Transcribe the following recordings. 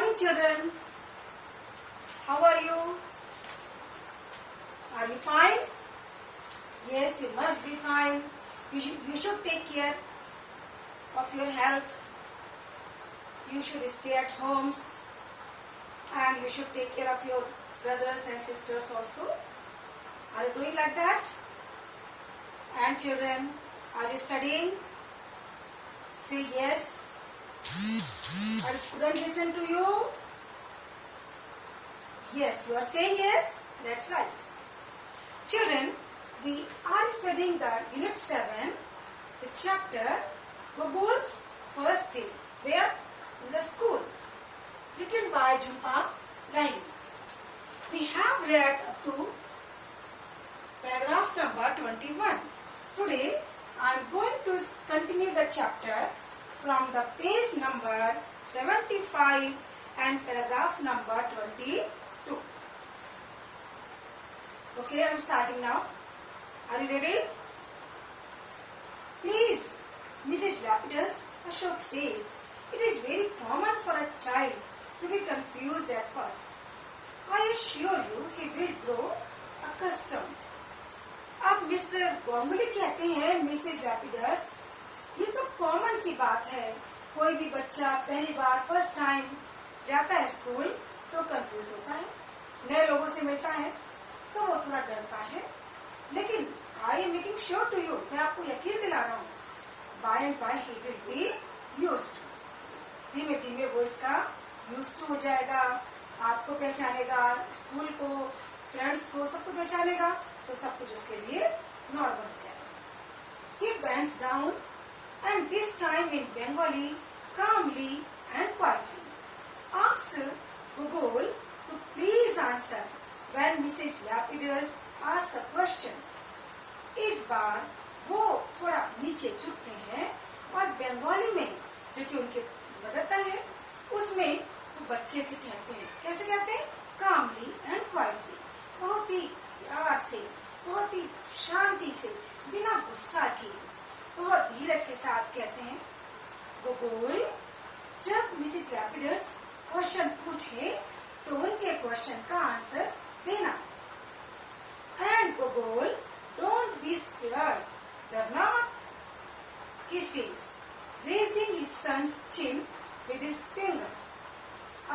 morning, children. How are you? Are you fine? Yes, you must be fine. You should take care of your health. You should stay at homes, and you should take care of your brothers and sisters also. Are you doing like that? And children, are you studying? Say yes. I couldn't listen to you. Yes, you are saying yes. That's right. Children, we are studying the Unit 7, the chapter Gogol's First Day. Where? In the school. Written by Jhumpa Lahiri. We have read up to paragraph number 21. Today, I am going to continue the chapter from the page number 75 and paragraph number 22. Okay, I am starting now. Are you ready? Please, Mrs. Lapidus, Ashok says, it is very common for a child to be confused at first. I assure you he will grow accustomed. अब mister गोंगली कहते हैं Mrs लैपिडस, ये तो common सी बात है. कोई भी बच्चा पहली बार फर्स्ट टाइम जाता है स्कूल तो कंफ्यूज होता है, नए लोगों से मिलता है तो वो थोड़ा डरता है. लेकिन I am making sure to you, मैं आपको यकीन दिला रहा हूँ, by and by he will be used to. धीमे धीमे वो इसका यूज्ड टू हो जाएगा, आपको पहचानेगा, स्कूल को, फ्रेंड्स को, सबको पहचानेगा, तो सब कुछ उसके लिए नॉर्मल हो जाएगा. He bends down and this time in Bengali, calmly and quietly asked Gogol to please answer when Mrs. Lapidus asked a question. इस बार वो थोड़ा नीचे झुकते हैं और बंगाली में, जो कि उनके मदर टंग है, उसमें वो बच्चे से कहते हैं. कैसे कहते हैं? कामली एंड क्वाइटली, बहुत ही प्यार से, बहुत ही शांति से, बिना गुस्सा के, बहुत धीरज के साथ कहते हैं. गोगोल, जब मिसेस लैपिडस क्वेश्चन पूछे तो उनके क्वेश्चन का आंसर देना. एंड गोगोल, डोंट बी स्केयर्ड, डरना मत. He says, raising his son's chin with his finger.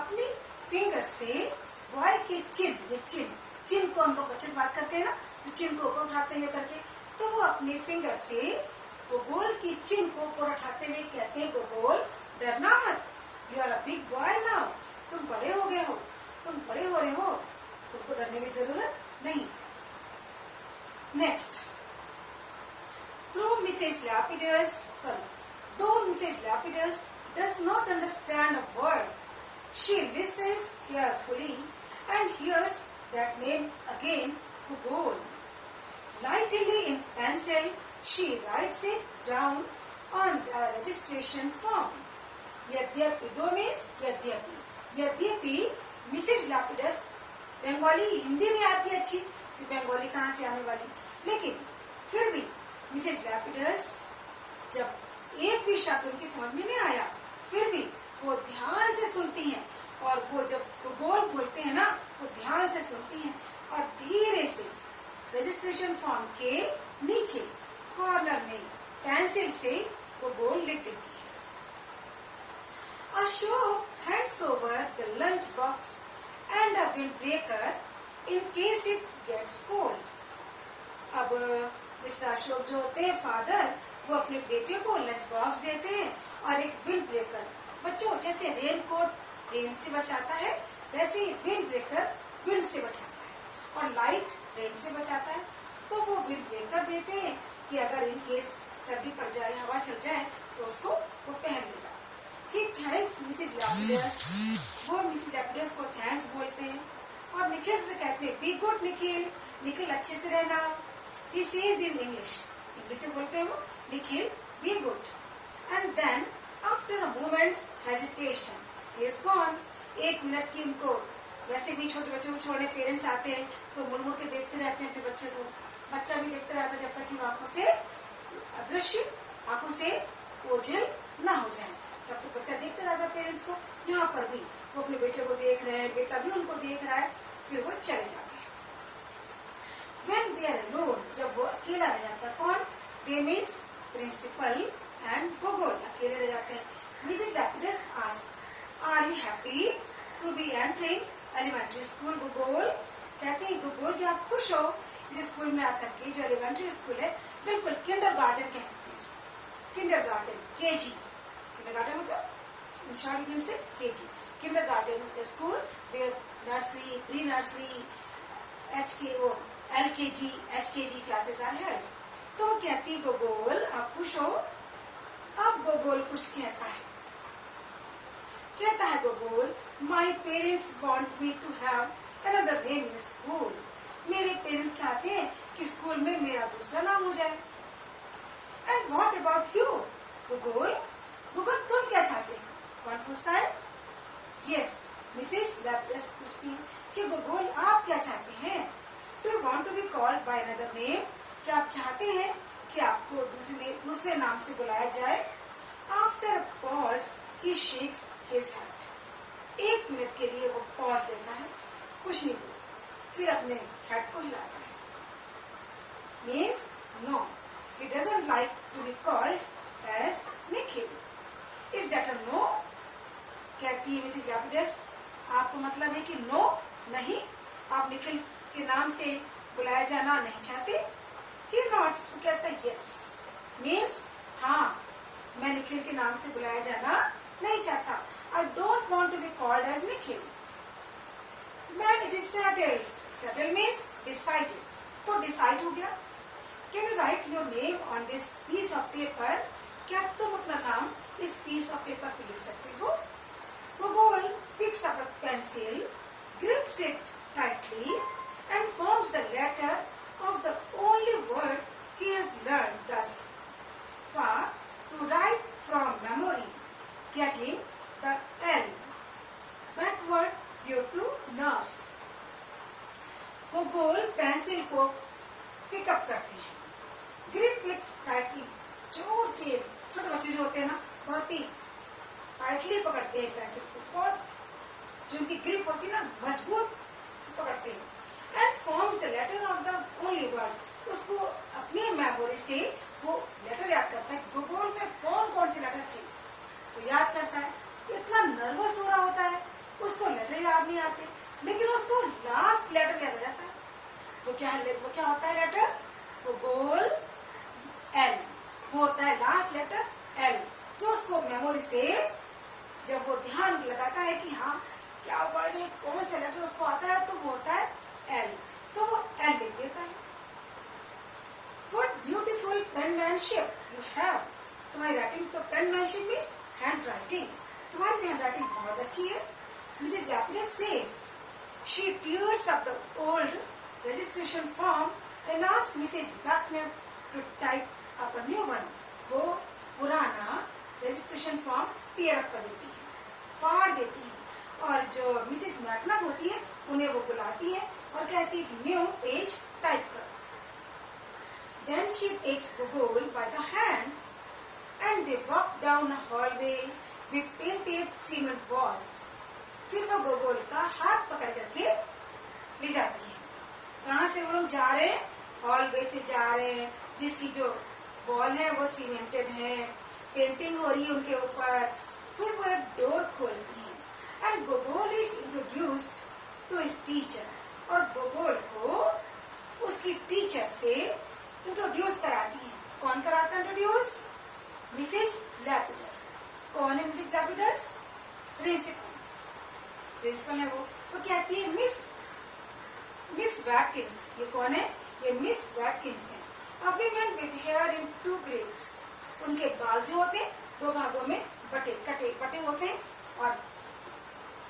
अपनी फिंगर से बॉय के चिन, ये चिन को हम लोग बच्चे बात करते हैं ना, तो चिन को ऊपर उठाते हुए करके, तो वो अपने फिंगर से गोगोल की चिन को ऊपर उठाते हुए कहते हैं, गोगोल डरना मत, you are a big boy now, तुम बड़े हो गए हो, तुम बड़े हो रहे हो, तुमको डरने की जरूरत नहीं. Next, though Mrs. Lapidus does not understand a word, she listens carefully and hears that name again, Gogol. Lightly in pencil, she writes it down on the registration form. यद्यपि, दो मीन्स यद्यपि मिसेज लैपिडस बंगाली हिंदी नहीं आती अच्छी, तो बंगाली कहाँ से आने वाली, लेकिन फिर भी मिसेज लैपिडस जब एक भी शब्द उनकी समझ में नहीं आया, फिर भी वो ध्यान से सुनती हैं, और वो जब गोगोल बोलते हैं ना, वो ध्यान से सुनती हैं और धीरे से रजिस्ट्रेशन फॉर्म के नीचे कॉर्नर में पेंसिल से गोगोल लिख देती है. Ashok hands over the lunch box and a windbreaker in case it gets cold. अब मिस्टर अशोक जो होते हैं फादर, वो अपने बेटे को लंच बॉक्स देते हैं और एक विंड ब्रेकर. बच्चों, जैसे रेन कोट रेन से बचाता है, वैसे ही विंड ब्रेकर विंड से बचाता है, और लाइट रेन से बचाता है. तो वो विंड ब्रेकर देते हैं कि अगर इन केस सर्दी पड़ जाए, हवा चल जाए, तो उसको वो पहन लेगा. He thanks Mrs. Lapidus, वो मिसेज लैपिडस को थैंक्स बोलते हैं और निखिल से कहते हैं, बी गुड निखिल, निखिल अच्छे से रहना. He says in English में बोलते हैं वो, Nikhil be good. And then after a moment's hesitation he is gone. एक मिनट की उनको, वैसे भी छोटे बच्चों को छोड़ने पेरेंट्स आते हैं तो मुड़ मुड़ के देखते रहते हैं अपने बच्चे को, बच्चा भी देखते रहता है जब तक कि वो आंखों से अदृश्य, आंखों से ओझल ना हो जाए, तब तो बच्चा देखते रहता है पेरेंट्स को, यहाँ पर भी वो अपने बेटे को देख रहे हैं, बेटा भी उनको देख रहा है, फिर वो चले जाते हैं। When they are alone, जब वो अकेला रह जाता है, कौन? They means principal and Gogol अकेले रह जाते हैं। Mrs Lapidus ask, are you happy to be entering elementary school? Gogol कहते हैं, गोगोल क्या आप खुश हो इस स्कूल में आकर के? जो एलिमेंट्री स्कूल है, बिल्कुल किंडरगार्टन कह सकते हैं उसको, किंडरगार्टन, केजी। किंडरगार्टन मतलब in short you can say KG. Kindergarten the school where nursery, pre nursery, LKG, HKG classes are held. तो वो कहती है, गोगोल आप खुश हो? अब गोगोल कुछ कहता है Gogol, my parents want me to have another name in school. मेरे पेरेंट्स चाहते हैं कि स्कूल में मेरा दूसरा नाम हो जाए। And what about you? गोगोल तुम क्या चाहते हो? कौन पूछता है? यस, मिसेज लैपिडस पूछती है कि गोगोल आप क्या चाहते हैं? Do you want to be called by another name? क्या आप चाहते हैं कि आपको दूसरे नाम से बुलाया जाए? आफ्टर पॉज ही शेक्स हिज हेड। 1 मिनट के लिए वो पॉज लेता है, कुछ नहीं बोलता, फिर अपने हेड को हिलाता है। Means no, he doesn't like to be called as Nikhil. Is that a no? कहती है मिसेज लैपिडस, आपको मतलब है कि नो, नहीं, आप निखिल के नाम से बुलाया जाना नहीं चाहते? He nods, वो कहता है यस, मीन्स हाँ, मैं निखिल के नाम से बुलाया जाना नहीं चाहता। I don't want to be called as Nikhil. Then it is settled. Settled means decided. तो decide हो गया। Can you write your name on this piece of paper? क्या तुम अपना नाम इस piece of paper पे लिख सकते हो? Gogol picks up a pencil, grips it tightly, and forms the letter of the only word he has learned thus far to write from memory, getting the L backward due to nerves. गोगोल pencil को pickup करते हैं, grip it tightly, जोर से, छोटे बच्चे जो होते हैं ना, बहुत ही टाइटली पकड़ते हैं पेंसिल को, बहुत जो उनकी ग्रिप होती है ना, मजबूत पकड़ते हैं। And forms the letter of the only word, उसको अपनी मेमोरी से वो लेटर याद करता है। गोगोल में कौन कौन से लेटर थे वो याद करता है। इतना नर्वस हो रहा होता है, उसको लेटर याद नहीं आते, लेकिन उसको लास्ट लेटर याद आ जाता है। वो क्या होता है लेटर? गोगोल एल, वो होता है लास्ट लेटर एल, जो उसको मेमोरी से जब वो ध्यान लगाता है कि हाँ क्या वर्ड है, कौन सा लेटर उसको आता है, तो वो होता है एल, तो वो एल लिख देता है। What beautiful penmanship you have. तुम्हारी राइटिंग तो penmanship means हैंड राइटिंग, तुम्हारी हैंड राइटिंग बहुत अच्छी है। Mrs Lapidus says she tears up the old registration form and asks Mrs. Buckner to type up a new one. वो पुराना registration form tear up कर देती है, फाड़ देती है, और जो मिसेज मैकनब होती है उन्हें वो बुलाती है और कहती है कि न्यू पेज टाइप करो। Then she takes Gogol by the hand and they walk down a hallway with painted cement walls. फिर वो गोगोल का हाथ पकड़ करके ले जाती है। कहाँ से वो लोग जा रहे हैं? हॉलवे से जा रहे हैं, जिसकी जो वॉल है वो सीमेंटेड है, पेंटिंग हो रही है उनके ऊपर। फिर वो एक डोर खोलती है and Gogol is introduced to his teacher, और गोगोल को उसकी टीचर से इंट्रोड्यूस कराती है। कौन कराता है इंट्रोड्यूस? मिसेज लैपिडस। कौन है मिसेज लैपिडस? प्रिंसिपल है वो। तो कहती है मिस वैटकिंस। ये कौन है? ये मिस वैटकिंस है। A woman with hair in 2 braids. उनके बाल जो होते हैं 2 भागों में बटे होते हैं और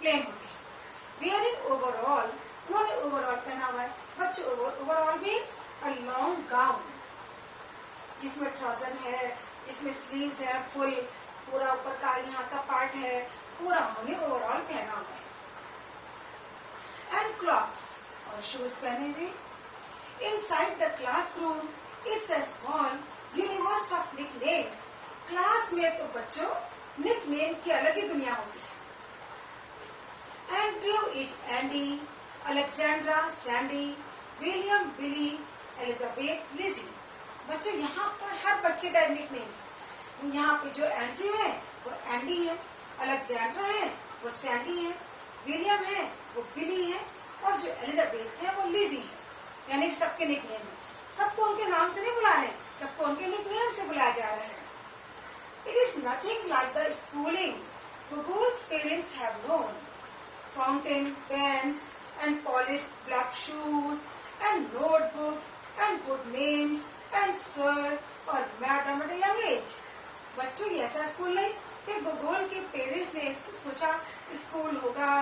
प्लेन होते हैं। Wearing overall, उन्होंने ओवरऑल पहना हुआ है। बच्चों, overall means a long gown, जिसमें ट्राउजर है, जिसमें स्लीव्स है, फुल पूरा ऊपर का यहाँ का पार्ट है, पूरा उन्होंने ओवरऑल पहना हुआ है। एंड क्लॉक्स, और शूज पहने हुए। Inside the classroom it's a small universe of nicknames. Class में तो बच्चों निकनेम की अलग ही दुनिया होती है। Andrew is Andy, Alexandra Sandy, William Billy, Elizabeth Lizzie. बच्चों यहाँ पर हर बच्चे का निकनेम है। यहाँ पे जो एंड्रयू है वो एंडी है, अलेक्जेंड्रा है वो सैंडी है, विलियम है वो बिली है और जो एलिजाबेथ है वो लिजी है। यानी सबके निकनेम है। सबको उनके नाम से नहीं बुला रहे हैं, सबको उनके निकनेम से बुलाया जा रहा है। It is nothing like the schooling Gogol's parents have known. Fountain pens and polished black shoes and notebooks and good names and sir और madam at a young age. बच्चों ये ऐसा स्कूल नहीं कि गोगोल के पेरेंट्स ने सोचा स्कूल होगा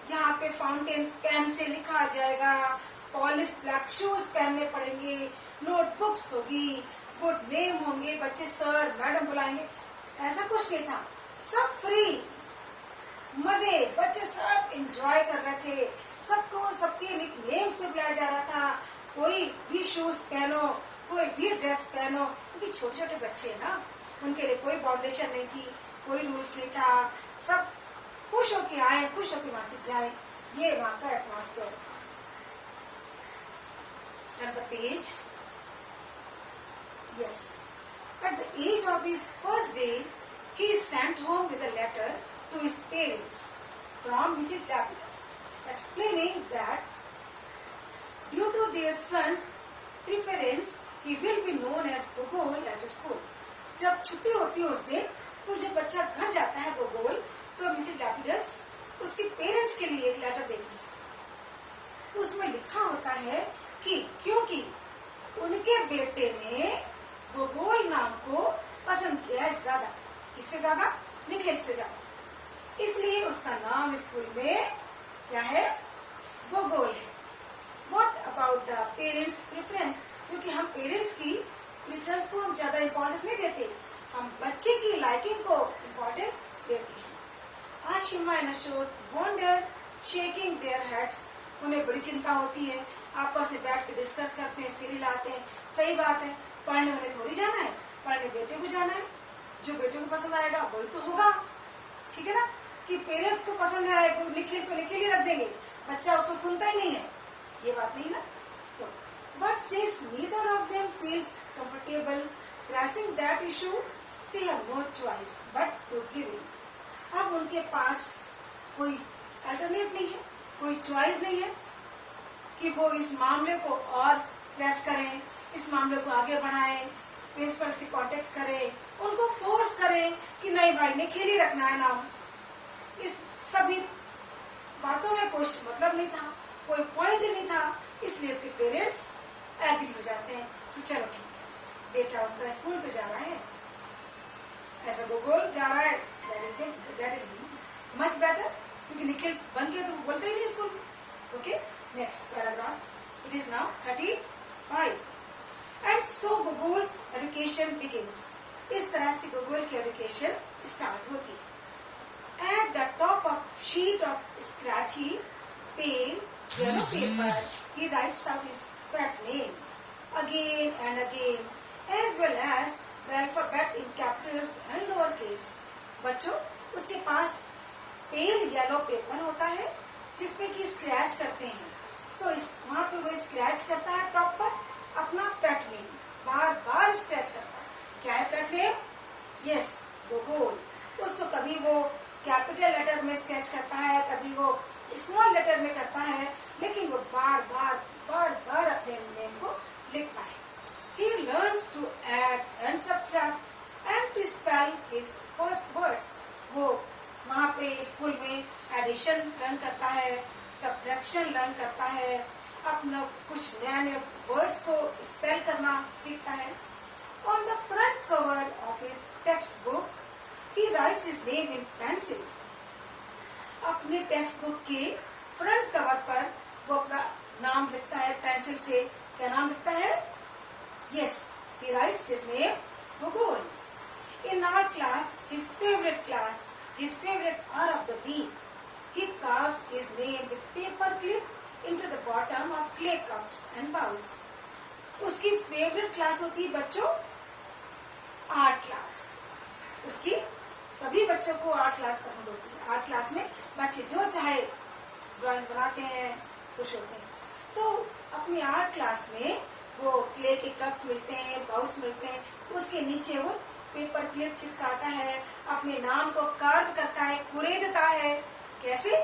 जहाँ पे फाउंटेन पेन से लिखा जाएगा, पॉलिश ब्लैक शूज पहनने पड़ेंगे, नोटबुक्स होगी, गुड नेम होंगे, बच्चे सर मैडम बुलाएंगे। ऐसा कुछ नहीं था, सब फ्री मजे, बच्चे सब एंजॉय कर रहे थे। सबको सबके निकनेम से बुलाया जा रहा था। कोई भी शूज पहनो, कोई भी ड्रेस पहनो, क्योंकि छोटे छोटे बच्चे हैं ना, उनके लिए कोई बाउंडेशन नहीं थी, कोई रूल्स नहीं था। सब खुश होके आए, खुश होके वहां से जाए। ये वहां का एटमॉस्फेयर था। Turn the page. Yes. At the age of his first day, he is sent home with a letter to his parents from Mrs. Lapidus, explaining that due to their son's preference, he will be known as Gogol at school. जब छुट्टी होती है उस दिन, तो जब बच्चा घर जाता है गोगोल, तो मिसेज लैपिडस उसके पेरेंट्स के लिए एक लेटर देती है। उसमें लिखा होता है कि क्योंकि उनके बेटे ने गोगोल नाम को पसंद किया है ज्यादा, किससे ज्यादा? निखिल से ज्यादा, इसलिए उसका नाम स्कूल में क्या है? गोगोल है। What about the parents' preference? क्योंकि हम पेरेंट्स की प्रेफरेंस को हम ज्यादा इम्पोर्टेंस नहीं देते, हम बच्चे की लाइकिंग को इम्पोर्टेंस देते हैं। Ashima and Ashok wonder shaking their heads, उन्हें बड़ी चिंता होती है, आपस में बैठ के डिस्कस करते हैं, सीरियल आते हैं। सही बात है, पढ़ने उन्हें थोड़ी जाना है, पढ़ने बेटे को जाना है। जो बेटे को पसंद आएगा वही तो होगा, ठीक है ना? कि पेरेंट्स को पसंद है निखिल तो निखिल ही रख देंगे, बच्चा उसको सुनता ही नहीं है, ये बात नहीं ना। तो but since neither of them feels comfortable pressing that issue, they have no choice but to give in. अब उनके पास कोई अल्टरनेट नहीं है, कोई चॉइस नहीं है कि वो इस मामले को और प्रेस करें, इस मामले को आगे बढ़ाएं, प्रिंसिपल से कांटेक्ट करें, उनको फोर्स करें कि नहीं भाई निखिल ही रखना है नाम। इस सभी बातों में कोई मतलब नहीं था, कोई पॉइंट नहीं था, इसलिए उसके पेरेंट्स एग्री हो जाते हैं कि चलो ठीक है, बेटा उनका स्कूल तो जा रहा है, ऐसा गोगोल जा रहा है, दैट इज मच बेटर, क्योंकि निखिल बन गया तो वो बोलते ही नहीं school. Okay, next paragraph, it is now 35 and so Gogol's education begins. इस तरह से गोगोल की एजुकेशन स्टार्ट होती है। At the top of sheet of scratchy, pale yellow paper, he writes out his pet name again and again, as well as the alphabet in capitals and lowercase. बच्चों, उसके पास pale yellow paper होता है जिसपे कि scratch करते हैं, तो इस वहाँ पे वो स्क्रैच करता है टॉप पर अपना पेट नेम, बार बार स्क्रैच करता है। क्या है पेट नेम? यस, गोगोल। उसको कभी वो कैपिटल लेटर में स्केच करता है, कभी वो स्मॉल लेटर में करता है, लेकिन वो बार बार अपने नेम को लिखता है। He learns to add and subtract and to spell his first words. वो वहाँ पे स्कूल में एडिशन लर्न करता है, सब्ट्रैक्शन लर्न करता है, अपना कुछ नए वर्ड्स को स्पेल करना सीखता है। On the front cover of his textbook, he writes his name in pencil. अपने टेक्स्ट बुक के फ्रंट कवर पर वो अपना नाम लिखता है पेंसिल से। क्या नाम लिखता है? Yes, he writes his name Gogol. In our class, his favorite hour of the week, he carves his name with paper clip into the bottom of clay cups and bowls. उसकी favourite class होती है बच्चों art class. उसकी सभी बच्चों को art class पसंद होती है। आर्ट क्लास में बच्चे जो चाहे ड्राइंग बनाते हैं, खुश होते हैं। तो अपनी आर्ट क्लास में वो क्ले के कप्स मिलते हैं, बाउल्स मिलते हैं, उसके नीचे वो पेपर क्लिप चिपकाता है, अपने नाम को कार्व करता है, कुरेदता है। कैसे?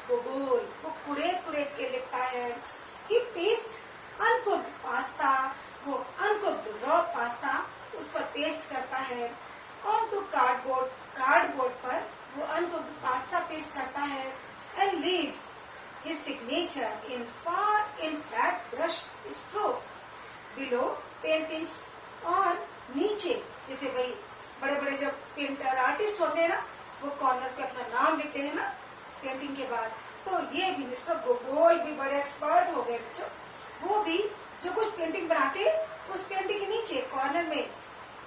वो गोल, वो कुरेद कुरेद के लिखता है। He पेस्ट अनकुक्ड पास्ता, वो अनकुक्ड रॉ पास्ता उस पर पेस्ट करता है। ऑन टू कार्डबोर्ड, कार्डबोर्ड पर वो अनकुक्ड पास्ता पेस्ट करता है। And leaves his signature in flat brush stroke below paintings। और नीचे जैसे भाई बड़े बड़े जो पेंटर आर्टिस्ट होते हैं ना, वो कॉर्नर पे अपना नाम लिखते हैं ना पेंटिंग के बाद। तो ये भी मिस्टर गोगोल भी बड़े एक्सपर्ट हो गए बच्चों। वो भी जो कुछ पेंटिंग बनाते उस पेंटिंग के नीचे कॉर्नर में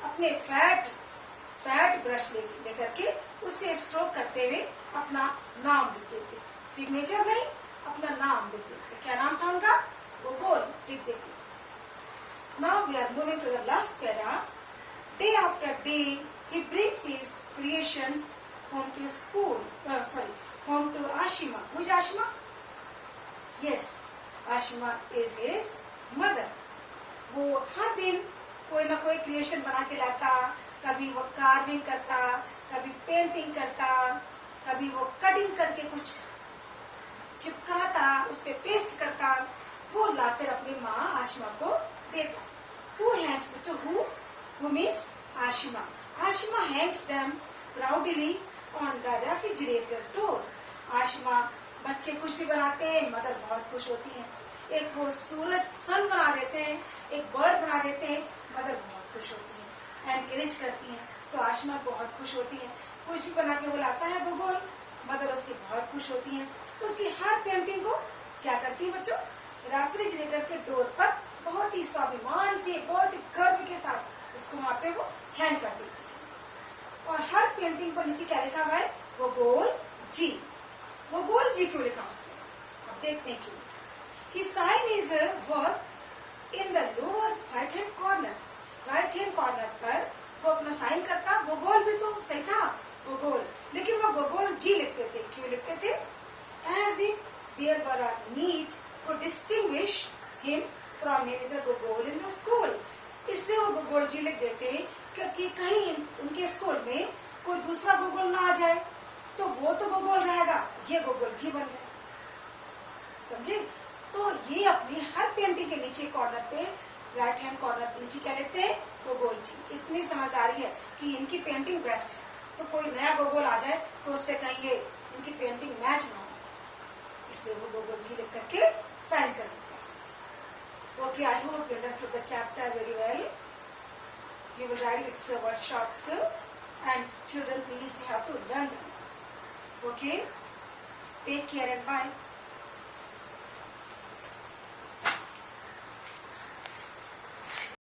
अपने फैट ब्रश लेकर के उससे स्ट्रोक करते हुए अपना नाम लिख देते। सिग्नेचर नहीं, अपना नाम लिख देते। क्या नाम था उनका? गोगोल लिख देते। Now we are moving to the last para. Day after day, he brings his creations home to school. Home to Ashima. Who is Ashima? Yes, Ashima is his mother. वो हर दिन कोई ना कोई क्रिएशन बना के लाता। कभी वो कार्विंग करता, कभी पेंटिंग करता, कभी वो कटिंग करके कुछ चिपकाता, उस पे पेस्ट करता। वो लाकर अपनी माँ आशिमा को देता। Who hangs? बच्चों who means Ashima. Ashima hangs them proudly on the refrigerator door. Ashima बच्चे कुछ भी बनाते हैं, मदर बहुत खुश होती हैं। एक वो सूरज सन बना देते हैं, एक बर्ड बना देते हैं, मदर बहुत खुश होती है, एनकरेज करती हैं। तो आशिमा बहुत खुश होती है। कुछ भी बना के वो लाता है गोगोल, मदर उसकी बहुत खुश होती है। उसकी हर पेंटिंग को क्या करती है बच्चों? रेफ्रिजरेटर के डोर पर बहुत ही स्वाभिमान से, बहुत ही गर्व के साथ उसको वहां पे वो हैंग कर देती है। और हर पेंटिंग पर नीचे क्या लिखा हुआ है? गोगोल जी। गोगोल जी क्यों लिखा उसने? अब देखते हैं क्यों। He sign his work in the lower right hand corner. Right hand corner पर वो अपना साइन करता। गोगोल भी तो सही था, गोगोल, लेकिन वो गोगोल जी लिखते थे। क्यों लिखते थे? As if there were a need to distinguish him from any other गोगोल in the school। इसलिए वो गोगोल जी लिख देते क्योंकि कहीं उनके स्कूल में कोई दूसरा गोगोल ना आ जाए, तो वो तो गोगोल रहेगा, ये गोगोल जी बन गया। समझे? तो ये अपनी हर पेंटिंग के नीचे कॉर्नर पे, राइट हैंड कॉर्नर पे नीचे क्या लिखते हैं? गोगोल जी। इतनी समझदारी है कि इनकी पेंटिंग बेस्ट है, तो कोई नया गोगोल आ जाए तो उससे कहीं ये इनकी पेंटिंग मैच ना हो जाए, इसलिए वो गोगोल जी लिख करके साइन कर देते हैं। Okay, I hope you understood the chapter very well. You will write its workshops, and children, please, you have to learn them. Okay? Take care and bye.